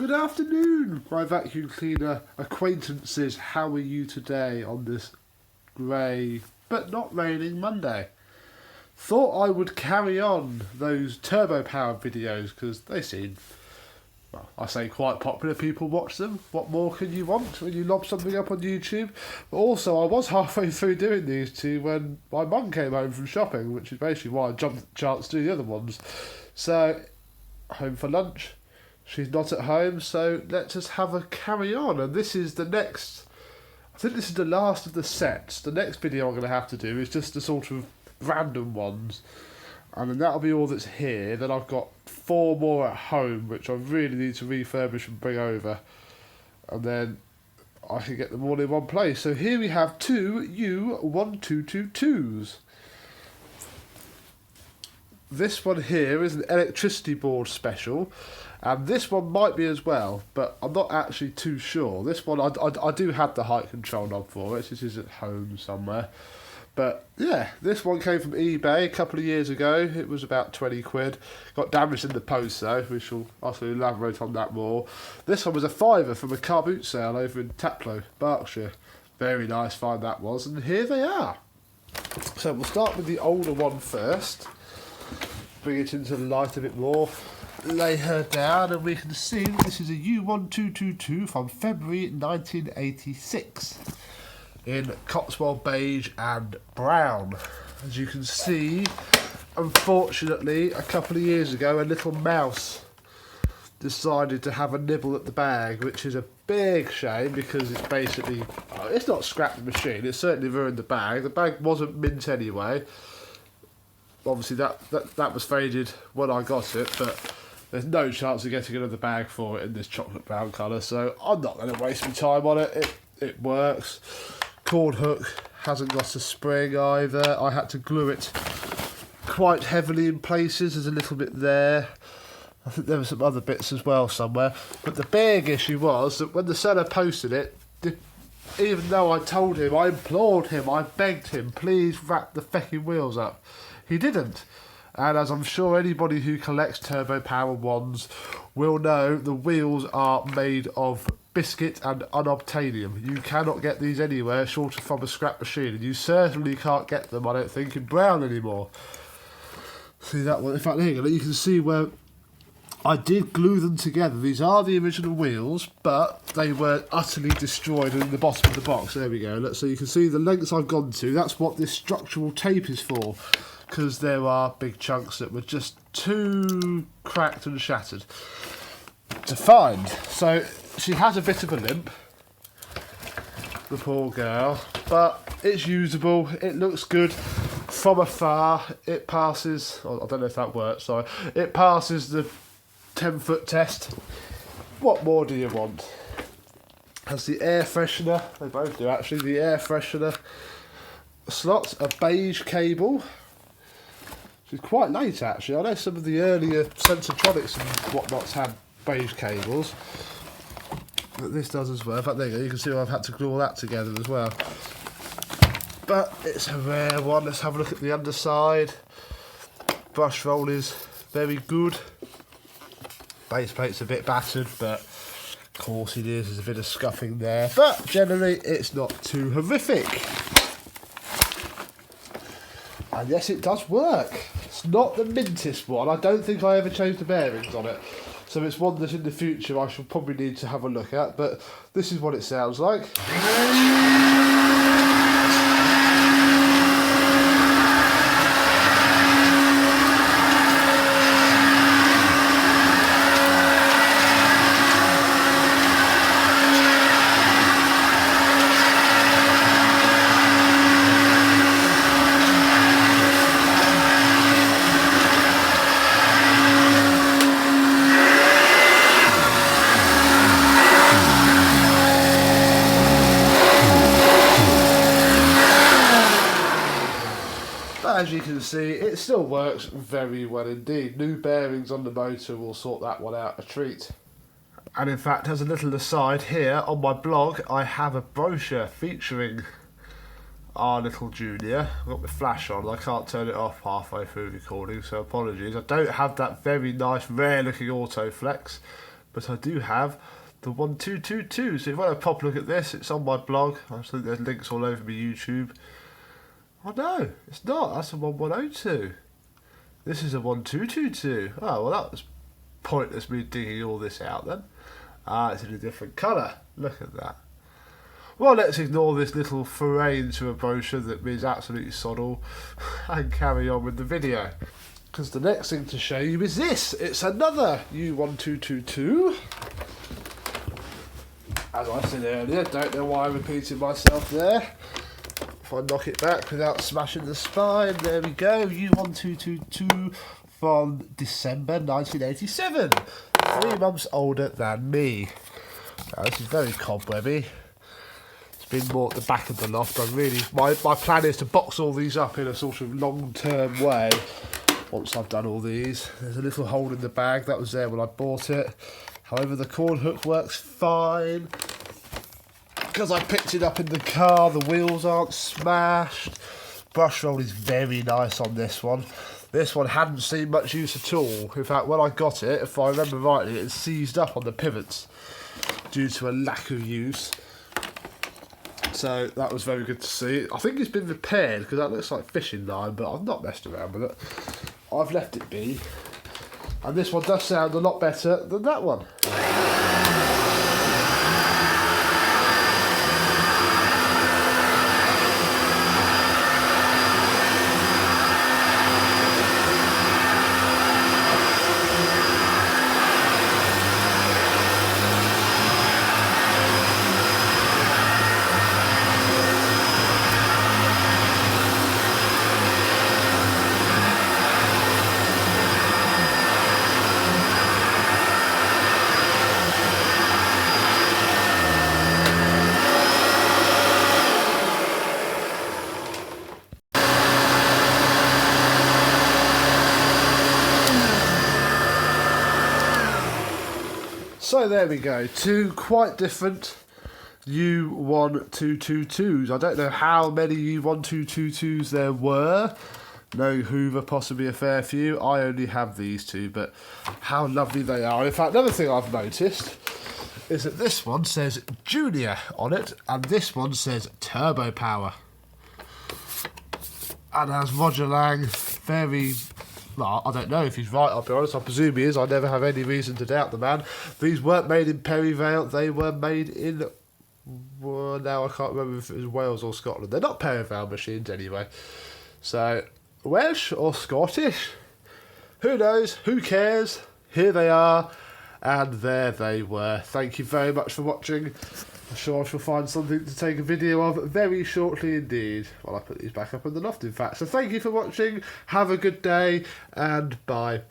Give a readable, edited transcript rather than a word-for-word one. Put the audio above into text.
Good afternoon, my vacuum cleaner acquaintances. How are you today on this grey but not raining Monday? Thought I would carry on those Turbopower videos because they seem, well, I say quite popular. People watch them. What more can you want when you lob something up on YouTube? But also, I was halfway through doing these two when my mum came home from shopping, which is basically why I jumped at the chance to do the other ones. So, home for lunch. She's not at home, so let's just have a carry on. And this is the next, I think this is the last of the sets. The next video I'm going to have to do is just the sort of random ones. And then that'll be all that's here. Then I've got 4 more at home, which I really need to refurbish and bring over. And then I can get them all in one place. So here we have 2 U1222's. This one here is an electricity board special, and this one might be as well, but I'm not actually too sure. This one, I do have the height control knob for it. This is at home somewhere. But yeah, this one came from eBay a couple of years ago. It was about 20 quid. Got damaged in the post though, which I'll elaborate on that more. This one was a £5 from a car boot sale over in Taplow, Berkshire. Very nice find that was, and here they are. So we'll start with the older one first. Bring it into the light a bit more, lay her down, and we can see that this is a U1222 from February 1986 in Cotswold beige and brown. As you can see, unfortunately, a couple of years ago, a little mouse decided to have a nibble at the bag, which is a big shame because it's basically, it's not scrapped the machine, it certainly ruined the bag. The bag wasn't mint anyway. Obviously that was faded when I got it, but there's no chance of getting another bag for it in this chocolate brown colour, so I'm not going to waste my time on it. It works. Cord hook hasn't got a spring either. I had to glue it quite heavily in places. There's a little bit there. I think there were some other bits as well somewhere. But the big issue was that when the seller posted it, even though I told him, I implored him, I begged him, please wrap the fecking wheels up, he didn't. And as I'm sure anybody who collects Turbopower ones will know, the wheels are made of biscuit and unobtainium. You cannot get these anywhere short of from a scrap machine, and you certainly can't get them, I don't think, in brown anymore. See that one? In fact, here you can see where I did glue them together. These are the original wheels, but they were utterly destroyed in the bottom of the box. There we go. So you can see the lengths I've gone to. That's what this structural tape is for, because there are big chunks that were just too cracked and shattered to find. So she has a bit of a limp, the poor girl, but it's usable. It looks good from afar. It passes, I don't know if that works, sorry. It passes the 10-foot test. What more do you want? Has the air freshener, they both do actually, the air freshener slot, a beige cable. It's quite late actually. I know some of the earlier Sensortronics and whatnots had beige cables, but this does as well. In fact, there you go. You can see I've had to glue all that together as well. But it's a rare one. Let's have a look at the underside. Brush roll is very good. Base plate's a bit battered, but of course it is. There's a bit of scuffing there, but generally it's not too horrific. And yes, it does work. It's not the mintest one. I don't think I ever changed the bearings on it. So it's one that in the future I shall probably need to have a look at. But this is what it sounds like. As you can see, it still works very well indeed. New bearings on the motor will sort that one out a treat. And in fact, as a little aside, here on my blog I have a brochure featuring our little junior. I've got my flash on, I can't turn it off halfway through recording, so apologies. I don't have that very nice rare looking autoflex, but I do have the 1222. So if you want to pop a look at this, it's on my blog. I think there's links all over my YouTube. Oh no, it's not. That's a 1102. This is a 1222. Oh, well, that was pointless me digging all this out then. It's in a different colour. Look at that. Well, let's ignore this little foray into a brochure that means absolutely sod all and carry on with the video. Because the next thing to show you is this. It's another U1222. As I said earlier, don't know why I repeated myself there. If I knock it back without smashing the spine, there we go. U1222 from December 1987. 3 months older than me. Now, this is very cobwebby. Been more at the back of the loft. My plan is to box all these up in a sort of long-term way once I've done all these. There's a little hole in the bag that was there when I bought it. However, the cord hook works fine because I picked it up in the car. The wheels aren't smashed. Brush roll is very nice on this one. This one hadn't seen much use at all. In fact, when I got it, if I remember rightly, it seized up on the pivots due to a lack of use. So that was very good to see. I think it's been repaired because that looks like fishing line, but I've not messed around with it. I've left it be. And this one does sound a lot better than that one. So there we go, 2 quite different U1222's. I don't know how many U1222's there were. No Hoover, possibly a fair few. I only have these 2, but how lovely they are. In fact, another thing I've noticed is that this one says Junior on it, and this one says Turbopower. And as Roger Lang very... Well, I don't know if he's right, I'll be honest. I presume he is. I never have any reason to doubt the man. These weren't made in Perivale. They were made in... Well, now I can't remember if it was Wales or Scotland. They're not Perivale machines anyway. So, Welsh or Scottish? Who knows? Who cares? Here they are. And there they were. Thank you very much for watching. I'm sure I shall find something to take a video of very shortly indeed. Well, I put these back up in the loft, in fact. So thank you for watching. Have a good day, and bye.